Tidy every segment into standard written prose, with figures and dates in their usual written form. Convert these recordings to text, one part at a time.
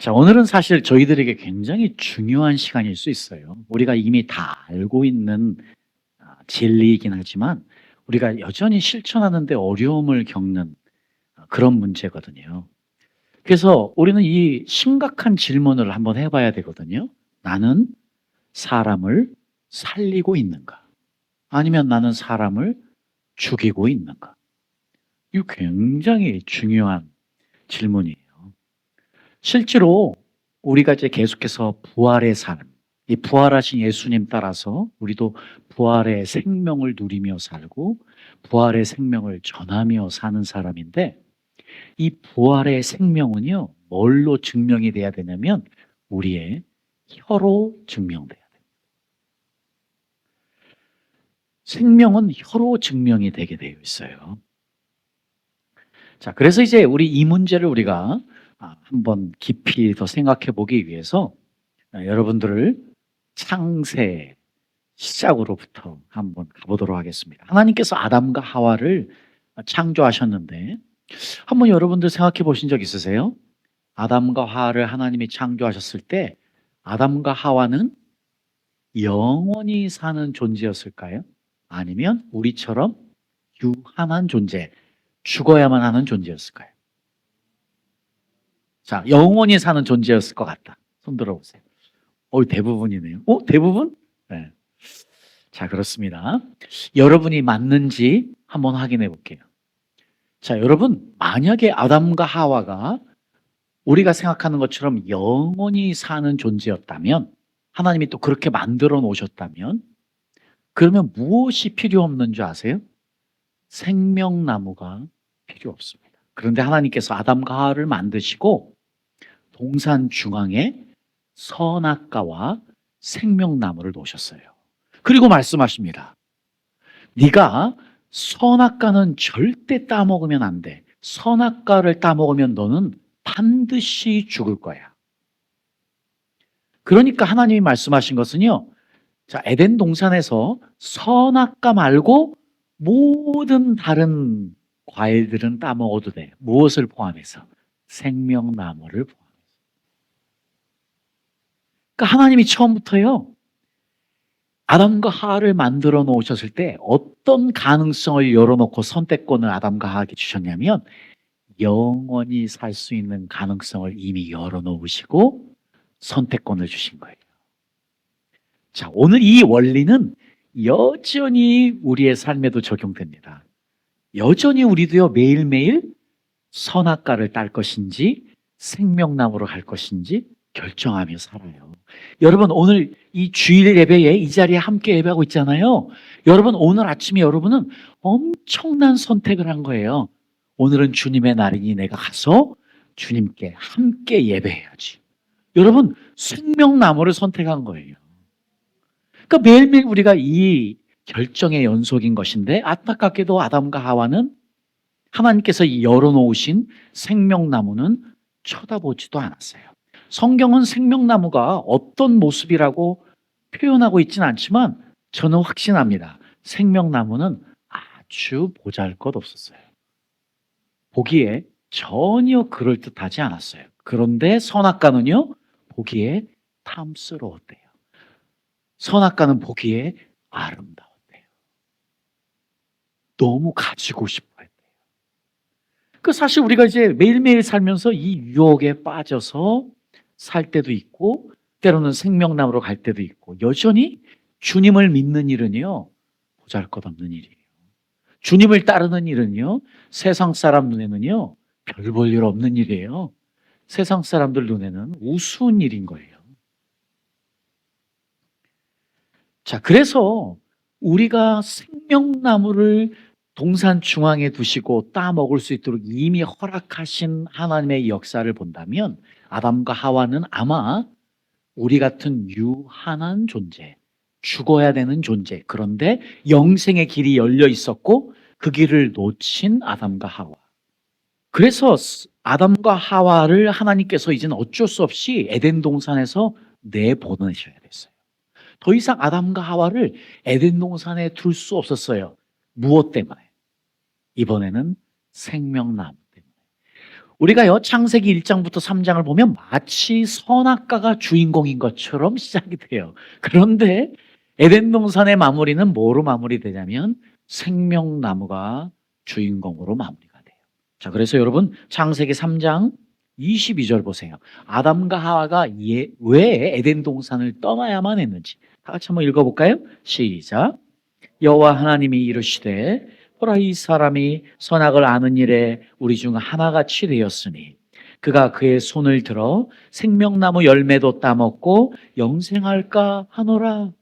자, 오늘은 사실 저희들에게 굉장히 중요한 시간일 수 있어요. 우리가 이미 다 알고 있는 진리이긴 하지만 우리가 여전히 실천하는 데 어려움을 겪는 그런 문제거든요. 그래서 우리는 이 심각한 질문을 한번 해봐야 되거든요. 나는 사람을 살리고 있는가? 아니면 나는 사람을 죽이고 있는가? 이거 굉장히 중요한 질문이에요. 실제로 우리가 이제 계속해서 부활의 삶, 이 부활하신 예수님 따라서 우리도 부활의 생명을 누리며 살고 부활의 생명을 전하며 사는 사람인데, 이 부활의 생명은요, 뭘로 증명이 돼야 되냐면 우리의 혀로 증명돼야 돼요. 생명은 혀로 증명이 되게 되어 있어요. 자, 그래서 이제 우리 이 문제를 우리가 한번 깊이 더 생각해 보기 위해서 여러분들을 창세 시작으로부터 한번 가보도록 하겠습니다. 하나님께서 아담과 하와를 창조하셨는데, 한번 여러분들 생각해 보신 적 있으세요? 아담과 하와를 하나님이 창조하셨을 때 아담과 하와는 영원히 사는 존재였을까요? 아니면 우리처럼 유한한 존재, 죽어야만 하는 존재였을까요? 자, 영원히 사는 존재였을 것 같다. 손 들어보세요. 대부분이네요. 대부분? 네. 자, 그렇습니다. 여러분이 맞는지 한번 확인해 볼게요. 자, 여러분, 만약에 아담과 하와가 우리가 생각하는 것처럼 영원히 사는 존재였다면, 하나님이 또 그렇게 만들어 놓으셨다면, 그러면 무엇이 필요 없는 줄 아세요? 생명나무가 필요 없습니다. 그런데 하나님께서 아담과 하와를 만드시고 동산 중앙에 선악과와 생명나무를 놓으셨어요. 그리고 말씀하십니다. 네가 선악과는 절대 따먹으면 안 돼. 선악과를 따먹으면 너는 반드시 죽을 거야. 그러니까 하나님이 말씀하신 것은요, 자, 에덴 동산에서 선악과 말고 모든 다른 과일들은 따먹어도 돼. 무엇을 포함해서? 생명나무를 포함해서. 그러니까 하나님이 처음부터요, 아담과 하와를 만들어 놓으셨을 때 어떤 가능성을 열어놓고 선택권을 아담과 하와에게 주셨냐면, 영원히 살 수 있는 가능성을 이미 열어놓으시고 선택권을 주신 거예요. 자, 오늘 이 원리는 여전히 우리의 삶에도 적용됩니다. 여전히 우리도요, 매일매일 선악과를 딸 것인지 생명나무로 갈 것인지 결정하며 살아요. 여러분, 오늘 이 주일 예배에 이 자리에 함께 예배하고 있잖아요. 여러분, 오늘 아침에 여러분은 엄청난 선택을 한 거예요. 오늘은 주님의 날이니 내가 가서 주님께 함께 예배해야지. 여러분, 생명나무를 선택한 거예요. 그러니까 매일매일 우리가 이 결정의 연속인 것인데, 안타깝게도 아담과 하와는 하나님께서 열어놓으신 생명나무는 쳐다보지도 않았어요. 성경은 생명나무가 어떤 모습이라고 표현하고 있지는 않지만 저는 확신합니다. 생명나무는 아주 보잘것없었어요. 보기에 전혀 그럴듯하지 않았어요. 그런데 선악과는요, 보기에 탐스러웠대요. 선악과는 보기에 아름다웠대요. 너무 가지고 싶어 했대요. 사실 우리가 이제 매일매일 살면서 이 유혹에 빠져서 살 때도 있고, 때로는 생명나무로 갈 때도 있고, 여전히 주님을 믿는 일은요, 보잘것없는 일이에요. 주님을 따르는 일은요, 세상 사람 눈에는요, 별 볼 일 없는 일이에요. 세상 사람들 눈에는 우스운 일인 거예요. 자, 그래서 우리가 생명나무를 동산 중앙에 두시고 따먹을 수 있도록 이미 허락하신 하나님의 역사를 본다면, 아담과 하와는 아마 우리 같은 유한한 존재, 죽어야 되는 존재, 그런데 영생의 길이 열려 있었고 그 길을 놓친 아담과 하와. 그래서 아담과 하와를 하나님께서 이제는 어쩔 수 없이 에덴 동산에서 내보내셔야 됐어요. 더 이상 아담과 하와를 에덴 동산에 둘 수 없었어요. 무엇 때문에? 이번에는 생명나무 때문에. 우리가요, 창세기 1장부터 3장을 보면 마치 선악과가 주인공인 것처럼 시작이 돼요. 그런데 에덴 동산의 마무리는 뭐로 마무리되냐면 생명나무가 주인공으로 마무리가 돼요. 자, 그래서 여러분 창세기 3장 22절 보세요. 아담과 하와가 왜 에덴 동산을 떠나야만 했는지 다 같이 한번 읽어볼까요? 시작. 여호와 하나님이 이르시되 보라, 이 사람이 선악을 아는 일에 우리 중 하나같이 되었으니 그가 그의 손을 들어 생명나무 열매도 따먹고 영생할까 하노라.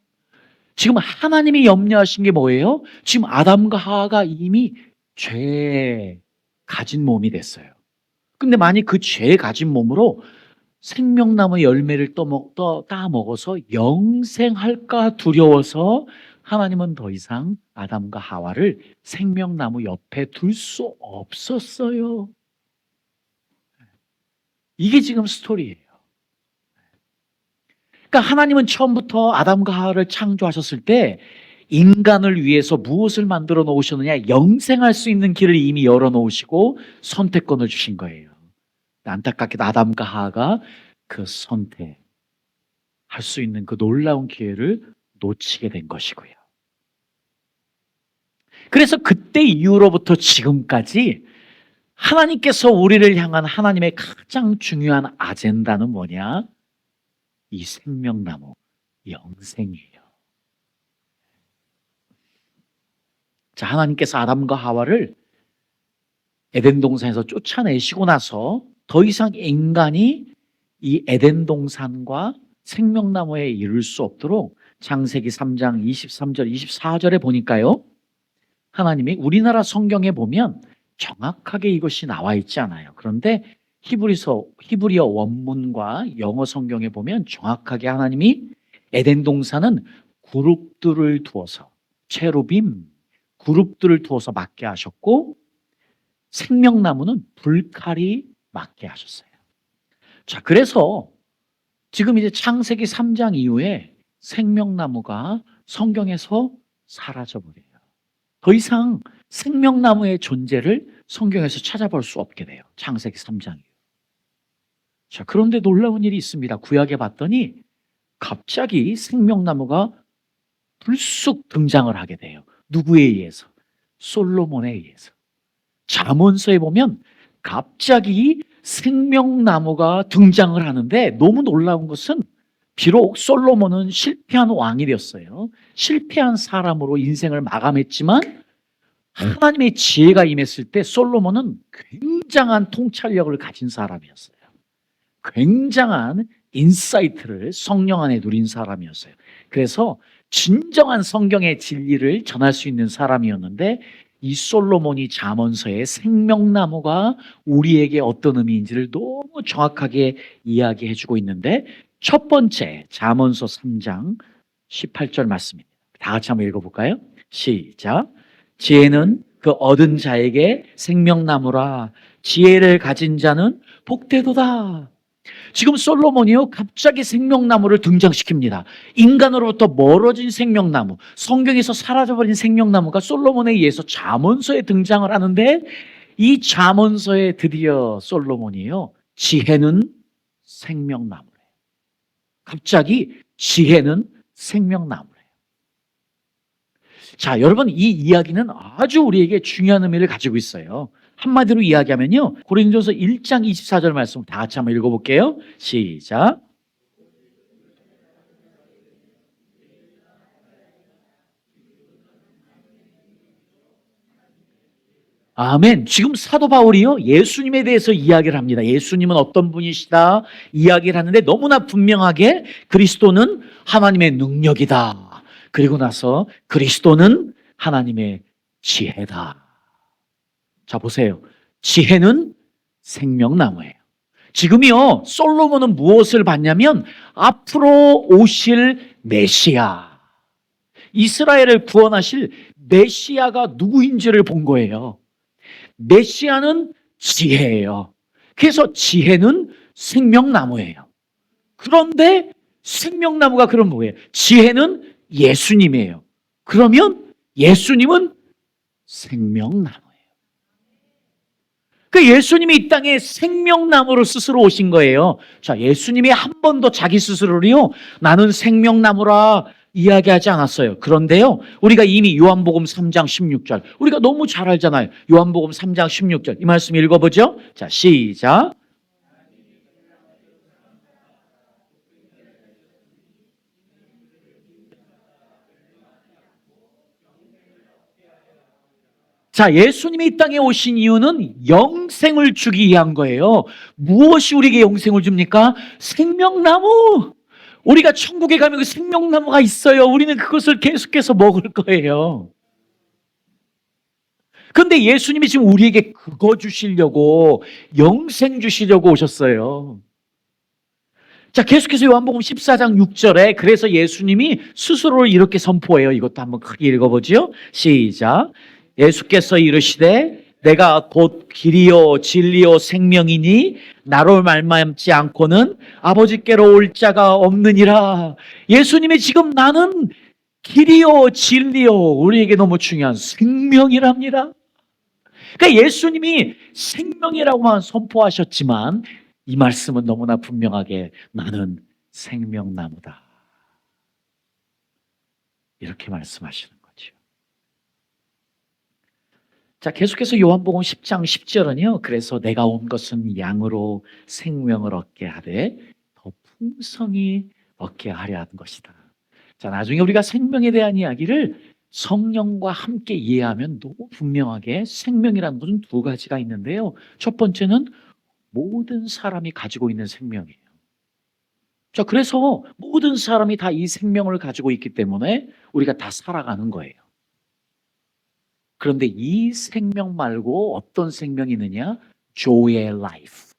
지금 하나님이 염려하신 게 뭐예요? 지금 아담과 하와가 이미 죄 가진 몸이 됐어요. 근데 만약 그 죄 가진 몸으로 생명나무 열매를 따먹어서 영생할까 두려워서 하나님은 더 이상 아담과 하와를 생명나무 옆에 둘 수 없었어요. 이게 지금 스토리예요. 그러니까 하나님은 처음부터 아담과 하와를 창조하셨을 때 인간을 위해서 무엇을 만들어 놓으셨느냐? 영생할 수 있는 길을 이미 열어 놓으시고 선택권을 주신 거예요. 안타깝게도 아담과 하와가 그 선택할 수 있는 그 놀라운 기회를 놓치게 된 것이고요. 그래서 그때 이후로부터 지금까지 하나님께서 우리를 향한 하나님의 가장 중요한 아젠다는 뭐냐? 이 생명나무, 영생이에요. 자, 하나님께서 아담과 하와를 에덴 동산에서 쫓아내시고 나서 더 이상 인간이 이 에덴 동산과 생명나무에 이를 수 없도록 창세기 3장 23절, 24절에 보니까요, 하나님이 우리나라 성경에 보면 정확하게 이것이 나와 있지 않아요. 그런데 히브리어 원문과 영어 성경에 보면 정확하게 하나님이 에덴 동산은 그룹들을 두어서, 체루빔 그룹들을 두어서 맡게 하셨고 생명나무는 불칼이 맡게 하셨어요. 자, 그래서 지금 이제 창세기 3장 이후에 생명나무가 성경에서 사라져버려요. 더 이상 생명나무의 존재를 성경에서 찾아볼 수 없게 돼요. 창세기 3장이요. 자, 그런데 놀라운 일이 있습니다. 구약에 봤더니 갑자기 생명나무가 불쑥 등장을 하게 돼요. 누구에 의해서? 솔로몬에 의해서. 잠언서에 보면 갑자기 생명나무가 등장을 하는데 너무 놀라운 것은 비록 솔로몬은 실패한 왕이 되었어요. 실패한 사람으로 인생을 마감했지만 하나님의 지혜가 임했을 때 솔로몬은 굉장한 통찰력을 가진 사람이었어요. 굉장한 인사이트를 성령 안에 누린 사람이었어요. 그래서 진정한 성경의 진리를 전할 수 있는 사람이었는데 이 솔로몬이 잠언서의 생명나무가 우리에게 어떤 의미인지를 너무 정확하게 이야기해 주고 있는데 첫 번째 잠언서 3장 18절 말씀입니다. 다 같이 한번 읽어볼까요? 시작. 지혜는 그 얻은 자에게 생명나무라. 지혜를 가진 자는 복되도다. 지금 솔로몬이요 갑자기 생명나무를 등장시킵니다. 인간으로부터 멀어진 생명나무, 성경에서 사라져버린 생명나무가 솔로몬에 의해서 잠언서에 등장을 하는데 이 잠언서에 드디어 솔로몬이요 지혜는 생명나무래요. 갑자기 지혜는 생명나무래요. 자, 여러분 이 이야기는 아주 우리에게 중요한 의미를 가지고 있어요. 한마디로 이야기하면요 고린도전서 1장 24절 말씀 다 같이 한번 읽어볼게요. 시작. 아멘. 지금 사도 바울이요 예수님에 대해서 이야기를 합니다. 예수님은 어떤 분이시다 이야기를 하는데 너무나 분명하게 그리스도는 하나님의 능력이다. 그리고 나서 그리스도는 하나님의 지혜다. 자, 보세요. 지혜는 생명나무예요. 지금이요 솔로몬은 무엇을 봤냐면 앞으로 오실 메시아, 이스라엘을 구원하실 메시아가 누구인지를 본 거예요. 메시아는 지혜예요. 그래서 지혜는 생명나무예요. 그런데 생명나무가 그럼 뭐예요? 지혜는 예수님이에요. 그러면 예수님은 생명나무예요. 그 예수님이 이 땅에 생명나무로 스스로 오신 거예요. 자, 예수님이 한 번도 자기 스스로를요, 나는 생명나무라 이야기하지 않았어요. 그런데요, 우리가 이미 요한복음 3장 16절, 우리가 너무 잘 알잖아요. 요한복음 3장 16절, 이 말씀 읽어보죠. 자, 시작. 자, 예수님이 이 땅에 오신 이유는 영생을 주기 위한 거예요. 무엇이 우리에게 영생을 줍니까? 생명나무! 우리가 천국에 가면 그 생명나무가 있어요. 우리는 그것을 계속해서 먹을 거예요. 그런데 예수님이 지금 우리에게 그거 주시려고, 영생 주시려고 오셨어요. 자, 계속해서 요한복음 14장 6절에 그래서 예수님이 스스로를 이렇게 선포해요. 이것도 한번 크게 읽어보죠. 시작. 예수께서 이르시되 내가 곧 길이요 진리요 생명이니 나로 말미암지 않고는 아버지께로 올 자가 없느니라. 예수님이 지금 나는 길이요 진리요, 우리에게 너무 중요한 생명이랍니다. 그러니까 예수님이 생명이라고만 선포하셨지만 이 말씀은 너무나 분명하게 나는 생명나무다, 이렇게 말씀하시는 거죠. 자, 계속해서 요한복음 10장 10절은요. 그래서 내가 온 것은 양으로 생명을 얻게 하되 더 풍성히 얻게 하려 하는 것이다. 자, 나중에 우리가 생명에 대한 이야기를 성령과 함께 이해하면 너무 분명하게 생명이라는 것은 두 가지가 있는데요. 첫 번째는 모든 사람이 가지고 있는 생명이에요. 자, 그래서 모든 사람이 다 이 생명을 가지고 있기 때문에 우리가 다 살아가는 거예요. 그런데 이 생명 말고 어떤 생명이 있느냐? 조의 라이프,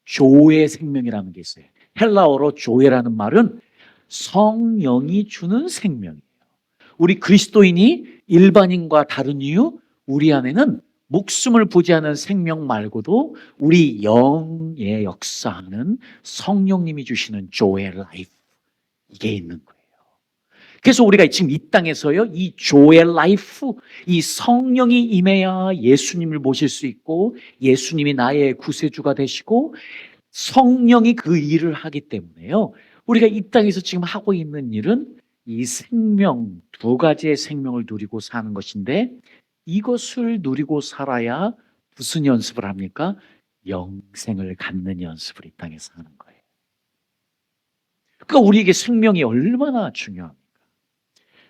조의 생명이라는 게 있어요. 헬라어로 조에라는 말은 성령이 주는 생명이에요. 우리 그리스도인이 일반인과 다른 이유, 우리 안에는 목숨을 부지하는 생명 말고도 우리 영에 역사하는 성령님이 주시는 조의 라이프, 이게 있는 거예요. 그래서 우리가 지금 이 땅에서요, 이 조의 라이프, 이 성령이 임해야 예수님을 모실 수 있고 예수님이 나의 구세주가 되시고 성령이 그 일을 하기 때문에요, 우리가 이 땅에서 지금 하고 있는 일은 이 생명, 두 가지의 생명을 누리고 사는 것인데, 이것을 누리고 살아야 무슨 연습을 합니까? 영생을 갖는 연습을 이 땅에서 하는 거예요. 그러니까 우리에게 생명이 얼마나 중요합니까?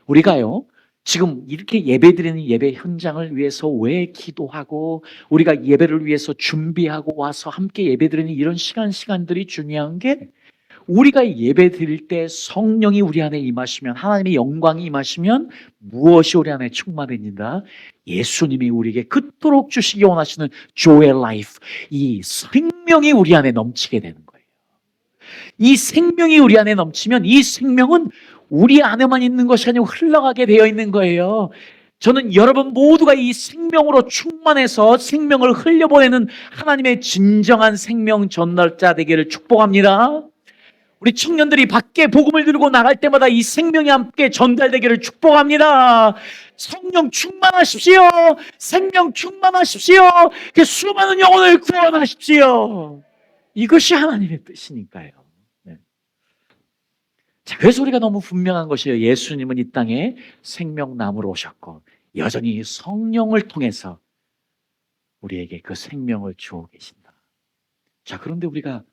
우리가요, 지금 이렇게 예배드리는 예배 현장을 위해서 왜 기도하고 우리가 예배를 위해서 준비하고 와서 함께 예배드리는 이런 시간들이 중요한 게, 우리가 예배 드릴 때 성령이 우리 안에 임하시면, 하나님의 영광이 임하시면 무엇이 우리 안에 충만해진다? 예수님이 우리에게 그토록 주시기 원하시는 조의 라이프, 이 생명이 우리 안에 넘치게 되는 거예요. 이 생명이 우리 안에 넘치면 이 생명은 우리 안에만 있는 것이 아니고 흘러가게 되어 있는 거예요. 저는 여러분 모두가 이 생명으로 충만해서 생명을 흘려보내는 하나님의 진정한 생명 전달자 되기를 축복합니다. 우리 청년들이 밖에 복음을 들고 나갈 때마다 이 생명이 함께 전달되기를 축복합니다. 성령 충만하십시오. 생명 충만하십시오. 그 수많은 영혼을 구원하십시오. 이것이 하나님의 뜻이니까요. 네. 자, 그래서 우리가 너무 분명한 것이에요. 예수님은 이 땅에 생명나무로 오셨고 여전히 성령을 통해서 우리에게 그 생명을 주어 계신다. 자, 그런데 우리가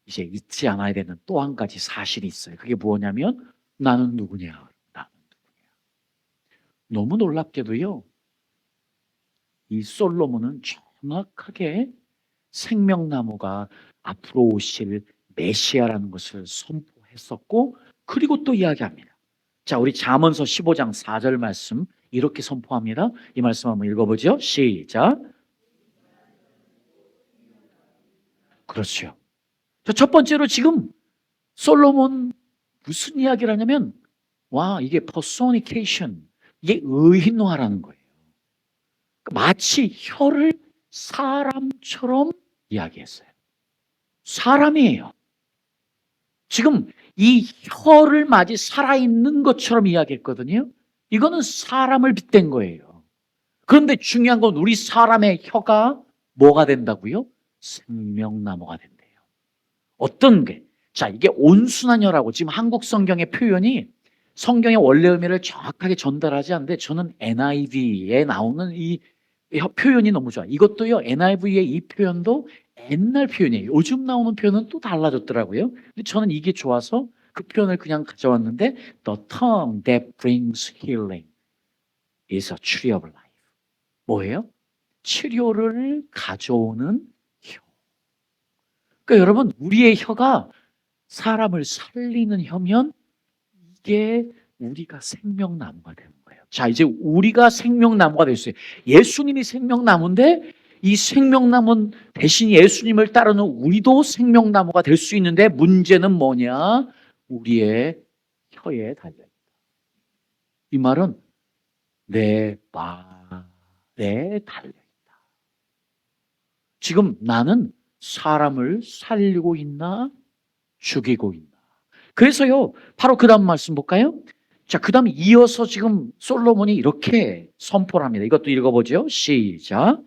이제 잊지 않아야 되는 또 한 가지 사실이 있어요. 그게 뭐냐면 나는 누구냐? 나는 누구냐? 너무 놀랍게도요, 이 솔로몬은 정확하게 생명나무가 앞으로 오실 메시아라는 것을 선포했었고, 그리고 또 이야기합니다. 자, 우리 잠언서 15장 4절 말씀 이렇게 선포합니다. 이 말씀 한번 읽어보죠. 시작. 그렇죠. 첫 번째로 지금 솔로몬 무슨 이야기를 하냐면, 와, 이게 personification, 이게 의인화라는 거예요. 마치 혀를 사람처럼 이야기했어요. 사람이에요. 지금 이 혀를 마치 살아있는 것처럼 이야기했거든요. 이거는 사람을 빗댄 거예요. 그런데 중요한 건 우리 사람의 혀가 뭐가 된다고요? 생명나무가 된대요. 어떤 게? 자, 이게 온순한 혀라고 지금 한국 성경의 표현이 성경의 원래 의미를 정확하게 전달하지 않는데 저는 NIV에 나오는 이 표현이 너무 좋아. 이것도요, NIV의 이 표현도 옛날 표현이에요. 요즘 나오는 표현은 또 달라졌더라고요. 근데 저는 이게 좋아서 그 표현을 그냥 가져왔는데 The tongue that brings healing is a tree of life. 뭐예요? 치료를 가져오는 혀. 그러니까 여러분, 우리의 혀가 사람을 살리는 혀면 이게 우리가 생명나무가 되는 거예요. 자, 이제 우리가 생명나무가 될 수 있어요. 예수님이 생명나무인데 이 생명나무 대신 예수님을 따르는 우리도 생명나무가 될 수 있는데 문제는 뭐냐? 우리의 혀에 달려있다. 이 말은 내 말에 달려있다. 지금 나는 사람을 살리고 있나? 죽이고 있나? 그래서요, 바로 그 다음 말씀 볼까요? 자, 그 다음 이어서 지금 솔로몬이 이렇게 선포를 합니다. 이것도 읽어보죠. 시작.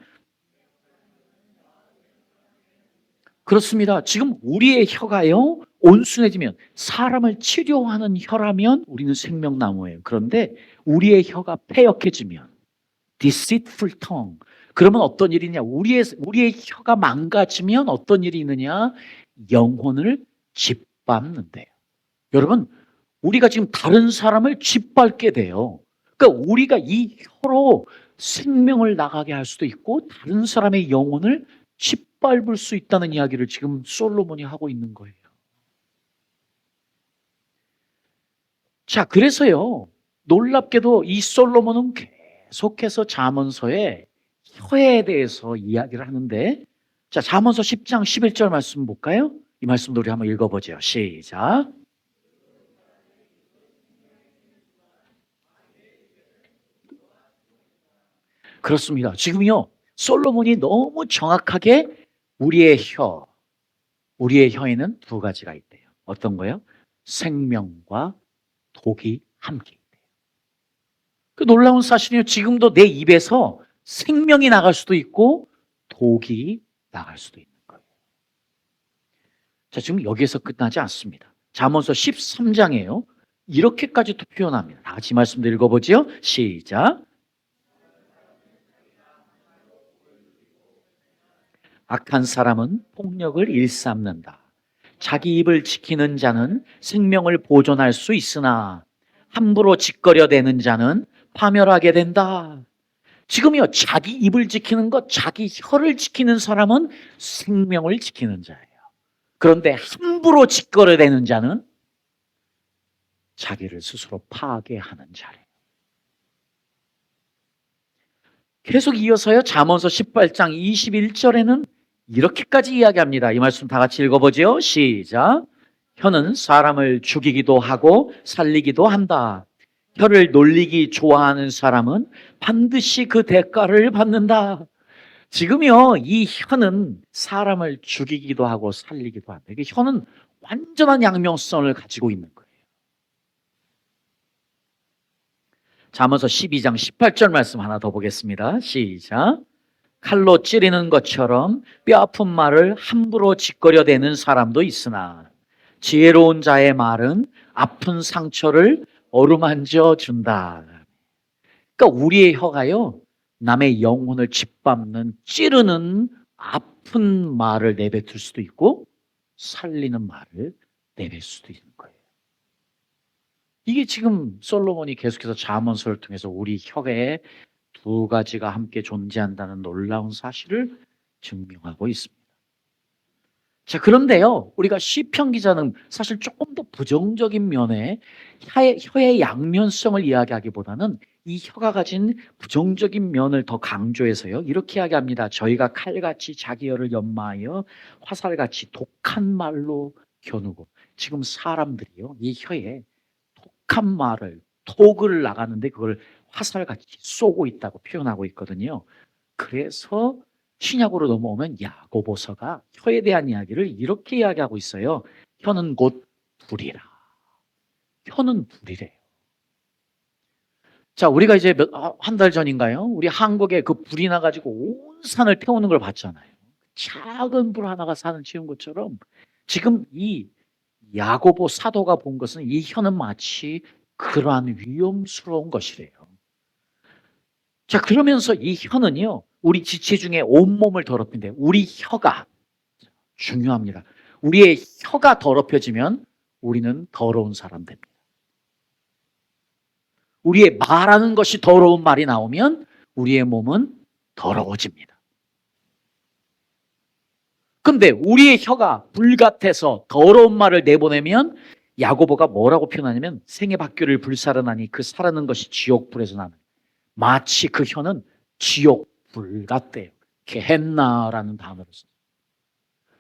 그렇습니다. 지금 우리의 혀가요, 온순해지면 사람을 치료하는 혀라면 우리는 생명나무예요. 그런데 우리의 혀가 패역해지면 deceitful tongue. 그러면 어떤 일이냐? 우리의 혀가 망가지면 어떤 일이 있느냐? 영혼을 짓밟는데요. 여러분, 우리가 지금 다른 사람을 짓밟게 돼요. 그러니까 우리가 이 혀로 생명을 나가게 할 수도 있고 다른 사람의 영혼을 짓밟을 수 있다는 이야기를 지금 솔로몬이 하고 있는 거예요. 자, 그래서요, 놀랍게도 이 솔로몬은 계속해서 잠언서에 혀에 대해서 이야기를 하는데, 자, 잠언서 10장 11절 말씀 볼까요? 이 말씀도 우리 한번 읽어보죠. 시작. 그렇습니다. 지금요, 솔로몬이 너무 정확하게 우리의 혀에는 두 가지가 있대요. 어떤 거요? 생명과 독이 함께 있대요. 그 놀라운 사실이요. 지금도 내 입에서 생명이 나갈 수도 있고 독이 나갈 수도 있는 거예요. 자, 지금 여기에서 끝나지 않습니다. 잠언서 13장이에요. 이렇게까지도 표현합니다. 다 같이 말씀 읽어보죠. 시작. 악한 사람은 폭력을 일삼는다. 자기 입을 지키는 자는 생명을 보존할 수 있으나 함부로 짓거려대는 자는 파멸하게 된다. 지금요, 자기 입을 지키는 것, 자기 혀를 지키는 사람은 생명을 지키는 자예요. 그런데 함부로 짓거려대는 자는 자기를 스스로 파괴하는 자래요. 계속 이어서요, 잠언서 18장 21절에는 이렇게까지 이야기합니다. 이 말씀 다 같이 읽어보죠. 시작. 혀는 사람을 죽이기도 하고 살리기도 한다. 혀를 놀리기 좋아하는 사람은 반드시 그 대가를 받는다. 지금요, 이 혀는 사람을 죽이기도 하고 살리기도 한다. 이게 혀는 완전한 양면성을 가지고 있는 거예요. 잠언서 12장 18절 말씀 하나 더 보겠습니다. 시작. 칼로 찌르는 것처럼 뼈아픈 말을 함부로 짓거려대는 사람도 있으나 지혜로운 자의 말은 아픈 상처를 어루만져 준다. 그러니까 우리의 혀가요, 남의 영혼을 짓밟는 찌르는 아픈 말을 내뱉을 수도 있고 살리는 말을 내뱉을 수도 있는 거예요. 이게 지금 솔로몬이 계속해서 잠언서를 통해서 우리 혀에 두 가지가 함께 존재한다는 놀라운 사실을 증명하고 있습니다. 자, 그런데요, 우리가 시편 기자는 사실 조금 더 부정적인 면에 혀의 양면성을 이야기하기보다는 이 혀가 가진 부정적인 면을 더 강조해서요, 이렇게 이야기합니다. 저희가 칼같이 자기 혀를 연마하여 화살같이 독한 말로 겨누고. 지금 사람들이요, 이 혀에 독한 말을, 톡을 나가는데 그걸 화살같이 쏘고 있다고 표현하고 있거든요. 그래서 신약으로 넘어오면 야고보서가 혀에 대한 이야기를 이렇게 이야기하고 있어요. 혀는 곧 불이라. 혀는 불이래요. 자, 우리가 이제 한 달 전인가요? 우리 한국에 그 불이 나가지고 온 산을 태우는 걸 봤잖아요. 작은 불 하나가 산을 치운 것처럼 지금 이 야고보 사도가 본 것은 이 혀는 마치 그러한 위험스러운 것이래요. 자, 그러면서 이 혀는요, 우리 지체 중에 온몸을 더럽힌대. 우리 혀가 중요합니다. 우리의 혀가 더럽혀지면 우리는 더러운 사람 됩니다. 우리의 말하는 것이 더러운 말이 나오면 우리의 몸은 더러워집니다. 근데 우리의 혀가 불같아서 더러운 말을 내보내면 야고보가 뭐라고 표현하냐면 생애박교를 불사르나니 그 사르는 것이 지옥불에서 나는, 마치 그 혀는 지옥불 같대요. 게헨나라는 단어를 써요.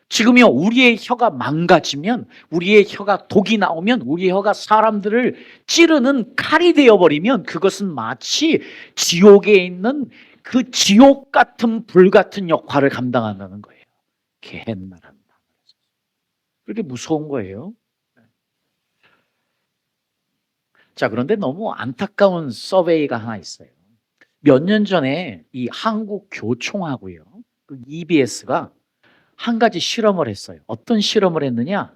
지금요, 우리의 혀가 망가지면, 우리의 혀가 독이 나오면, 우리의 혀가 사람들을 찌르는 칼이 되어버리면 그것은 마치 지옥에 있는 그 지옥 같은 불 같은 역할을 감당한다는 거예요. 게헨나라는 단어를 써요. 그렇게 무서운 거예요. 자, 그런데 너무 안타까운 서베이가 하나 있어요. 몇 년 전에 이 한국교총하고요, 그 EBS가 한 가지 실험을 했어요. 어떤 실험을 했느냐?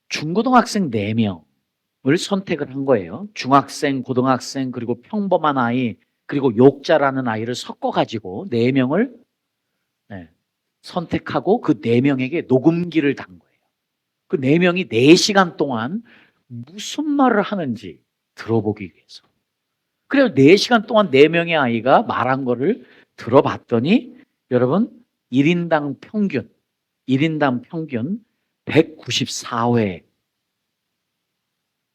중고등학생 4명을 선택을 한 거예요. 중학생, 고등학생, 그리고 평범한 아이, 그리고 욕자라는 아이를 섞어가지고 4명을 선택하고 그 4명에게 녹음기를 단 거예요. 그 4명이 4시간 동안 무슨 말을 하는지 들어보기 위해서. 그래서 4시간 동안 4명의 아이가 말한 거를 들어봤더니 여러분 1인당 평균 194회,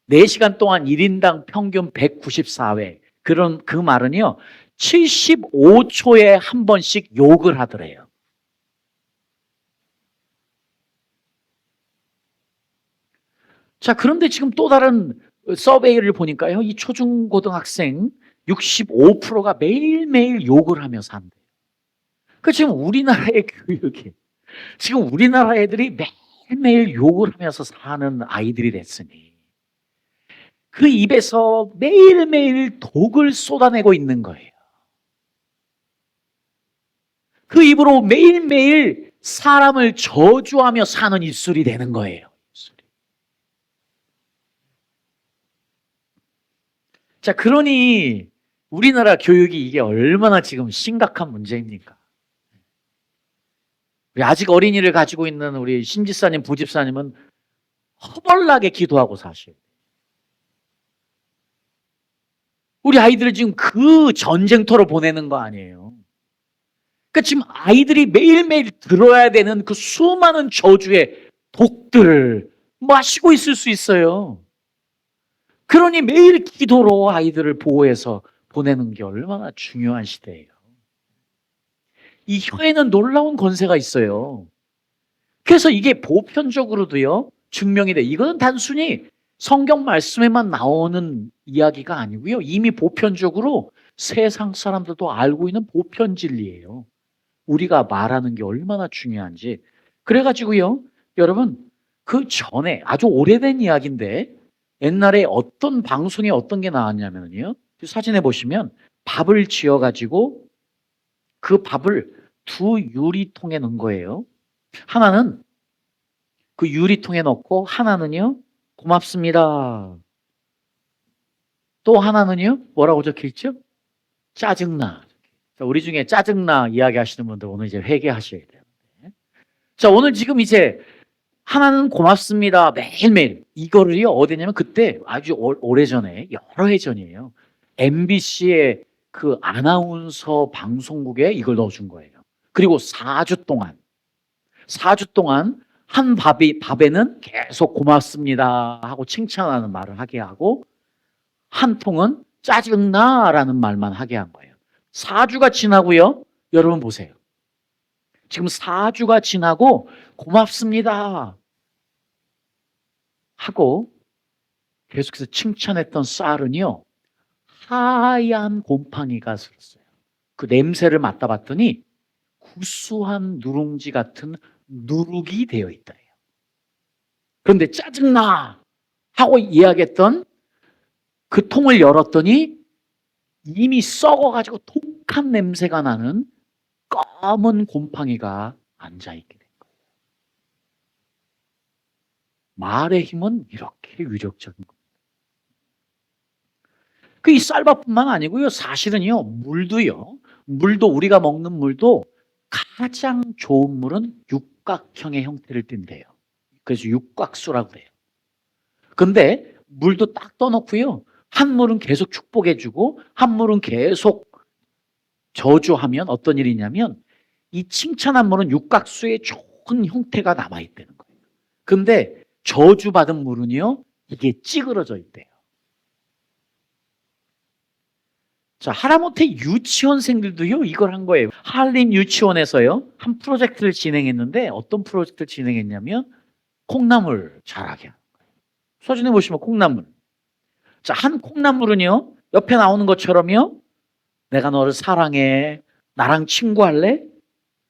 4시간 동안 1인당 평균 194회, 그런 그 말은요 75초에 한 번씩 욕을 하더래요. 자, 그런데 지금 또 다른 서베이를 보니까요, 이 초중고등학생 65%가 매일매일 욕을 하며 산대요. 그 지금 우리나라의 교육이, 지금 우리나라 애들이 매일매일 욕을 하면서 사는 아이들이 됐으니 그 입에서 매일매일 독을 쏟아내고 있는 거예요. 그 입으로 매일매일 사람을 저주하며 사는 입술이 되는 거예요. 자, 그러니 우리나라 교육이 이게 얼마나 지금 심각한 문제입니까? 우리 아직 어린이를 가지고 있는 우리 신집사님, 부집사님은 허벌나게 기도하고 사셔요. 우리 아이들을 지금 그 전쟁터로 보내는 거 아니에요. 그러니까 지금 아이들이 매일매일 들어야 되는 그 수많은 저주의 독들을 마시고 있을 수 있어요. 그러니 매일 기도로 아이들을 보호해서 보내는 게 얼마나 중요한 시대예요. 이 혀에는 놀라운 권세가 있어요. 그래서 이게 보편적으로도요, 증명이 돼. 이거는 단순히 성경 말씀에만 나오는 이야기가 아니고요. 이미 보편적으로 세상 사람들도 알고 있는 보편 진리예요. 우리가 말하는 게 얼마나 중요한지. 그래가지고요, 여러분, 그 전에 아주 오래된 이야기인데 옛날에 어떤 방송에 어떤 게 나왔냐면요, 사진에 보시면 밥을 지어가지고 그 밥을 두 유리통에 넣은 거예요. 하나는 그 유리통에 넣고 하나는요, 고맙습니다. 또 하나는요, 뭐라고 적혀 있죠? 짜증나. 자, 우리 중에 짜증나 이야기 하시는 분들 오늘 이제 회개하셔야 돼요. 자, 오늘 지금 이제 하나는 고맙습니다. 매일매일. 이거를요, 어디냐면 그때 아주 오래전에, 여러 해 전이에요. MBC의 그 아나운서 방송국에 이걸 넣어준 거예요. 그리고 4주 동안 한 밥에는 계속 고맙습니다 하고 칭찬하는 말을 하게 하고 한 통은 짜증나라는 말만 하게 한 거예요. 4주가 지나고요. 여러분 보세요. 지금 4주가 지나고 고맙습니다 하고 계속해서 칭찬했던 쌀은요, 하얀 곰팡이가 슬었어요. 그 냄새를 맡아봤더니 구수한 누룽지 같은 누룩이 되어 있다. 그런데 짜증나 하고 이야기했던 그 통을 열었더니 이미 썩어가지고 독한 냄새가 나는 검은 곰팡이가 앉아있게 된 거예요. 말의 힘은 이렇게 위력적인 거예요. 이 쌀밥뿐만 아니고요. 사실은요, 물도 우리가 먹는 물도 가장 좋은 물은 육각형의 형태를 띈대요. 그래서 육각수라고 그래요. 근데 물도 딱 떠놓고요. 한 물은 계속 축복해주고 한 물은 계속 저주하면 어떤 일이 있냐면 이 칭찬한 물은 육각수의 좋은 형태가 남아있다는 거예요. 근데 저주받은 물은요, 이게 찌그러져 있대요. 자, 하다못해 유치원생들도요, 이걸 한 거예요. 한림 유치원에서요, 한 프로젝트를 진행했는데 어떤 프로젝트를 진행했냐면 콩나물 자라게 하는 거예요. 사진에 보시면 콩나물. 자, 한 콩나물은요, 옆에 나오는 것처럼요, 내가 너를 사랑해. 나랑 친구할래?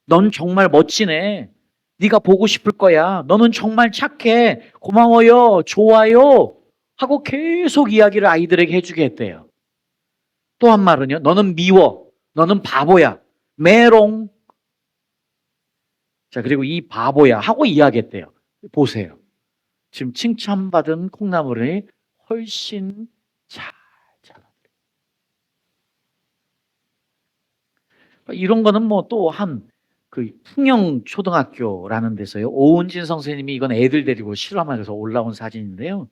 넌 정말 멋지네. 네가 보고 싶을 거야. 너는 정말 착해. 고마워요. 좋아요. 하고 계속 이야기를 아이들에게 해주게 했대요. 또 한 말은요. 너는 미워. 너는 바보야. 메롱. 자, 그리고 이 바보야 하고 이야기했대요. 보세요. 지금 칭찬받은 콩나물이 훨씬 잘 자라요. 이런 거는 뭐 또 그 풍영초등학교라는 데서요. 오은진 선생님이 이건 애들 데리고 실험하면서 올라온 사진인데요.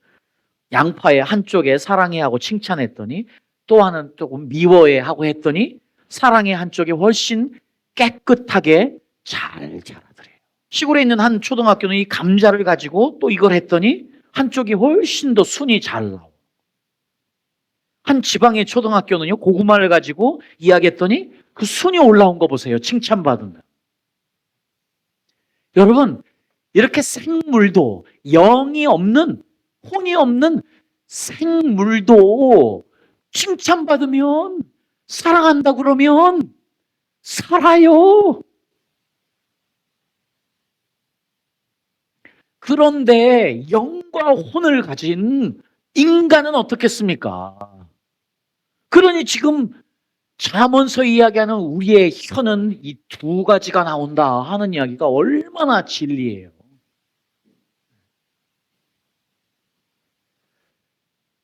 양파의 한쪽에 사랑해 하고 칭찬했더니 또 하나는 조금 미워해 하고 했더니 사랑해 한쪽에 훨씬 깨끗하게 잘 자라더래요. 시골에 있는 한 초등학교는 이 감자를 가지고 또 이걸 했더니 한쪽이 훨씬 더 순이 잘 나오고, 한 지방의 초등학교는요 고구마를 가지고 이야기했더니 그 순이 올라온 거 보세요. 칭찬받은. 여러분, 이렇게 생물도 영이 없는, 혼이 없는 생물도 칭찬받으면, 사랑한다 그러면 살아요. 그런데 영과 혼을 가진 인간은 어떻겠습니까? 그러니 지금 잠언서 이야기하는 우리의 혀는 이 두 가지가 나온다 하는 이야기가 얼마나 진리예요.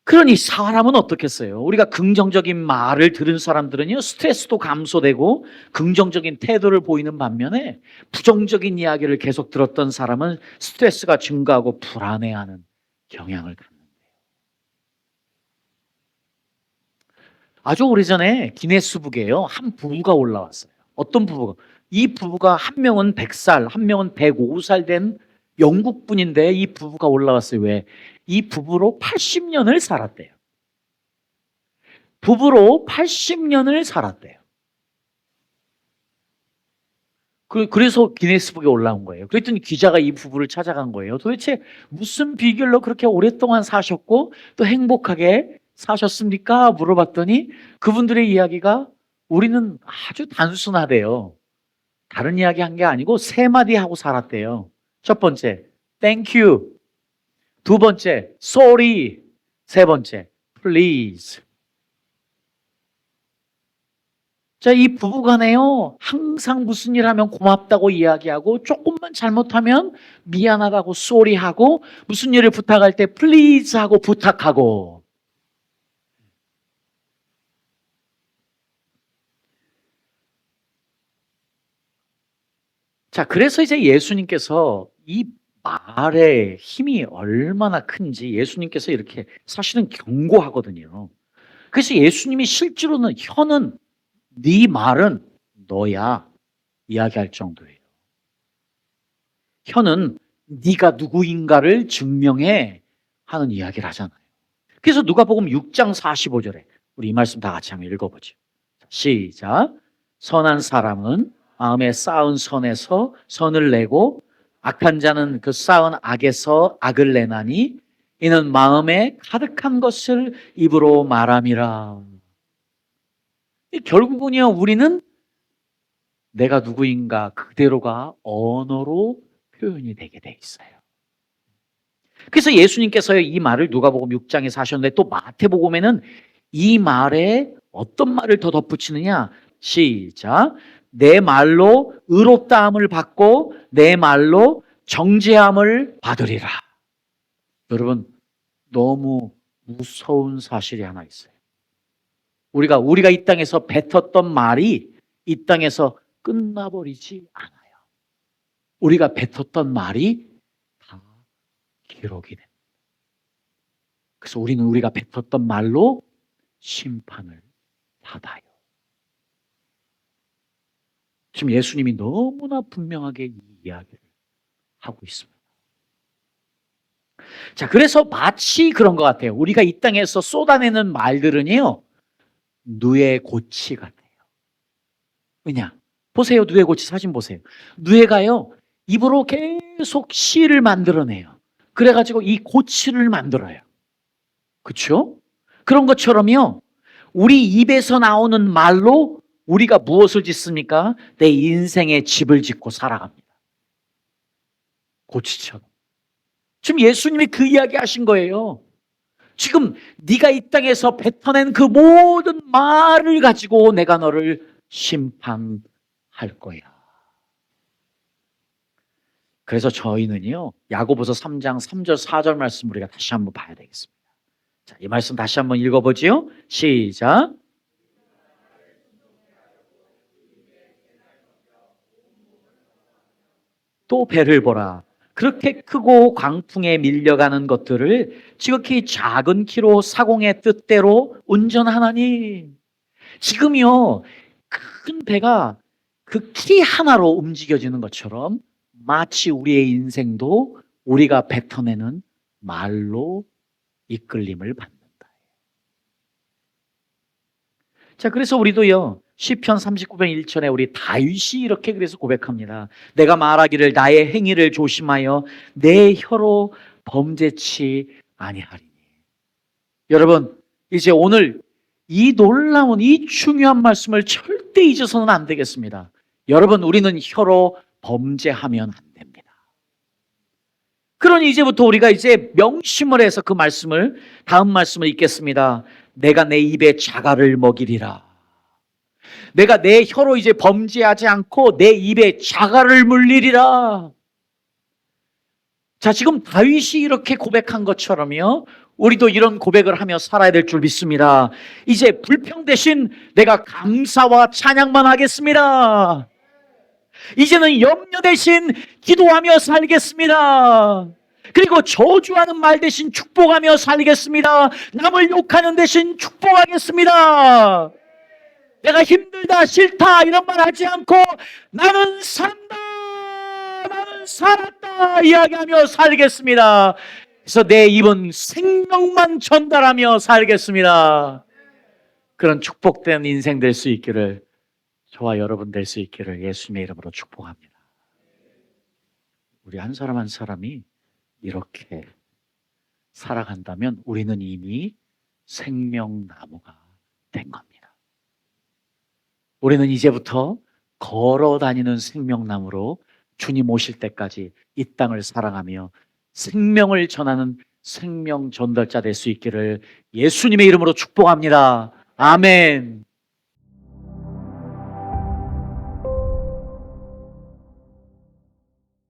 그러니 사람은 어떻겠어요? 우리가 긍정적인 말을 들은 사람들은요, 스트레스도 감소되고 긍정적인 태도를 보이는 반면에 부정적인 이야기를 계속 들었던 사람은 스트레스가 증가하고 불안해하는 경향을 갖는데요. 아주 오래전에 기네스북에요, 한 부부가 올라왔어요. 어떤 부부가? 이 부부가 한 명은 100살, 한 명은 105살 된 영국 분인데 이 부부가 올라왔어요. 왜? 이 부부로 80년을 살았대요. 부부로 80년을 살았대요. 그래서 기네스북에 올라온 거예요. 그랬더니 기자가 이 부부를 찾아간 거예요. 도대체 무슨 비결로 그렇게 오랫동안 사셨고 또 행복하게 사셨습니까? 물어봤더니 그분들의 이야기가 우리는 아주 단순하대요. 다른 이야기 한 게 아니고 세 마디 하고 살았대요. 첫 번째, thank you. 두 번째, sorry. 세 번째, please. 자, 이 부부간에요, 항상 무슨 일 하면 고맙다고 이야기하고, 조금만 잘못하면 미안하다고 쏘리하고, 무슨 일을 부탁할 때 please 하고 부탁하고. 자, 그래서 이제 예수님께서 이 말의 힘이 얼마나 큰지 예수님께서 이렇게 사실은 경고하거든요. 그래서 예수님이 실제로는 혀는 네 말은 너야 이야기할 정도예요. 혀는 네가 누구인가를 증명해 하는 이야기를 하잖아요. 그래서 누가복음 6장 45절에 우리 이 말씀 다 같이 한번 읽어보죠. 시작. 선한 사람은 마음에 쌓은 선에서 선을 내고 악한 자는 그 쌓은 악에서 악을 내나니 이는 마음에 가득한 것을 입으로 말함이라. 결국은요, 우리는 내가 누구인가 그대로가 언어로 표현이 되게 돼 있어요. 그래서 예수님께서 이 말을 누가복음 6장에서 하셨는데 또 마태복음에는 이 말의 어떤 말을 더 덧붙이느냐? 시작. 내 말로 의롭다함을 받고 내 말로 정죄함을 받으리라. 여러분, 너무 무서운 사실이 하나 있어요. 우리가 이 땅에서 뱉었던 말이 이 땅에서 끝나버리지 않아요. 우리가 뱉었던 말이 다 기록이 됩니다. 그래서 우리는 우리가 뱉었던 말로 심판을 받아요. 지금 예수님이 너무나 분명하게 이 이야기를 하고 있습니다. 자, 그래서 마치 그런 것 같아요. 우리가 이 땅에서 쏟아내는 말들은요, 누에 고치 같아요. 왜냐? 보세요. 누에 고치 사진 보세요. 누에가요, 입으로 계속 씨를 만들어내요. 그래가지고 이 고치를 만들어요. 그렇죠? 그런 것처럼요, 우리 입에서 나오는 말로 우리가 무엇을 짓습니까? 내 인생의 집을 짓고 살아갑니다. 고치처럼. 지금 예수님이 그 이야기 하신 거예요. 지금 네가 이 땅에서 뱉어낸 그 모든 말을 가지고 내가 너를 심판할 거야. 그래서 저희는요, 야고보서 3장 3절 4절 말씀 우리가 다시 한번 봐야 되겠습니다. 자, 이 말씀 다시 한번 읽어보지요. 시작. 또 배를 보라. 그렇게 크고 광풍에 밀려가는 것들을 지극히 작은 키로 사공의 뜻대로 운전하나니. 지금요, 큰 배가 그 키 하나로 움직여지는 것처럼 마치 우리의 인생도 우리가 뱉어내는 말로 이끌림을 받는다. 자, 그래서 우리도요, 시편 39편 1절에 우리 다윗이 이렇게 그래서 고백합니다. 내가 말하기를 나의 행위를 조심하여 내 혀로 범죄치 아니하리니. 여러분, 이제 오늘 이 놀라운 이 중요한 말씀을 절대 잊어서는 안 되겠습니다. 여러분, 우리는 혀로 범죄하면 안 됩니다. 그러니 이제부터 우리가 이제 명심을 해서 그 말씀을, 다음 말씀을 읽겠습니다. 내가 내 입에 자갈을 먹이리라. 내가 내 혀로 이제 범죄하지 않고 내 입에 자갈을 물리리라. 자, 지금 다윗이 이렇게 고백한 것처럼요, 우리도 이런 고백을 하며 살아야 될 줄 믿습니다. 이제 불평 대신 내가 감사와 찬양만 하겠습니다. 이제는 염려 대신 기도하며 살겠습니다. 그리고 저주하는 말 대신 축복하며 살겠습니다. 남을 욕하는 대신 축복하겠습니다. 내가 힘들다, 싫다 이런 말 하지 않고 나는 산다, 나는 살았다 이야기하며 살겠습니다. 그래서 내 입은 생명만 전달하며 살겠습니다. 그런 축복된 인생 될 수 있기를, 저와 여러분 될 수 있기를 예수님의 이름으로 축복합니다. 우리 한 사람 한 사람이 이렇게 살아간다면 우리는 이미 생명나무가 된 겁니다. 우리는 이제부터 걸어 다니는 생명나무로 주님 오실 때까지 이 땅을 살아가며 생명을 전하는 생명 전달자 될 수 있기를 예수님의 이름으로 축복합니다. 아멘.